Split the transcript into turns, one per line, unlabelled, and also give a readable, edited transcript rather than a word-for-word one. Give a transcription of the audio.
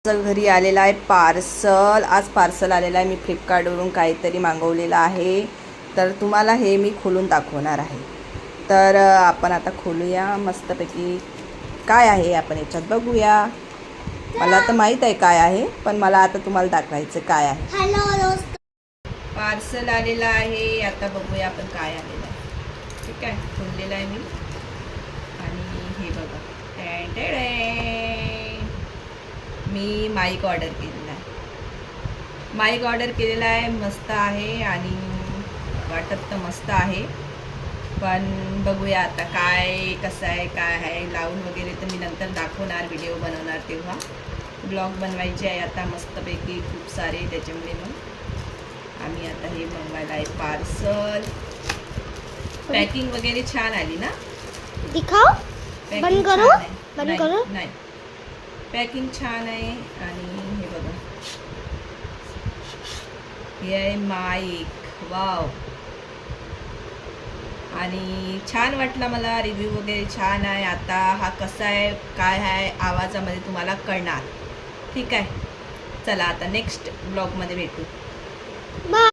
आमचं घरी आलेलं आहे पार्सल. आज पार्सल आलेलं आहे. मी फ्लिपकार्टवरून काहीतरी मागवलेलं आहे, तर तुम्हाला हे मी खोलून दाखवणार आहे. तर आपण आता खोलूया मस्तपैकी. काय आहे आपण याच्यात बघूया. मला तर माहीत आहे काय आहे, पण मला आता तुम्हाला दाखवायचं काय आहे.
हॅलो,
पार्सल आलेलं आहे. आता बघूया आपण काय आलेलं आहे. ठीक आहे, खोललेलं आहे मी. आणि हे बघा, मी माईक ऑर्डर केलेला आहे. माईक ऑर्डर केलेला आहे. मस्त आहे आणि वाटत तर मस्त आहे, पण बघूया आता काय कसं आहे काय आहे. लावून वगैरे तर मी नंतर दाखवणार, व्हिडिओ बनवणार तेव्हा. ब्लॉग बनवायचे आहे आता मस्तपैकी खूप सारे, त्याच्यामुळे मग आम्ही आता हे बनवायला आहे पार्सल. पॅकिंग वगैरे छान आली ना.
दिखाओ. बंद करो. बंद करो.
नाही, पॅकिंग छान आहे. आणि हे बघा, हे आहे माईक. वाव. आणि छान वाटला मला. रिव्ह्यू वगैरे छान आहे. आता हा कसा आहे काय आहे आवाजामध्ये तुम्हाला कळणार. ठीक आहे, चला आता नेक्स्ट ब्लॉगमध्ये भेटू.
बाय.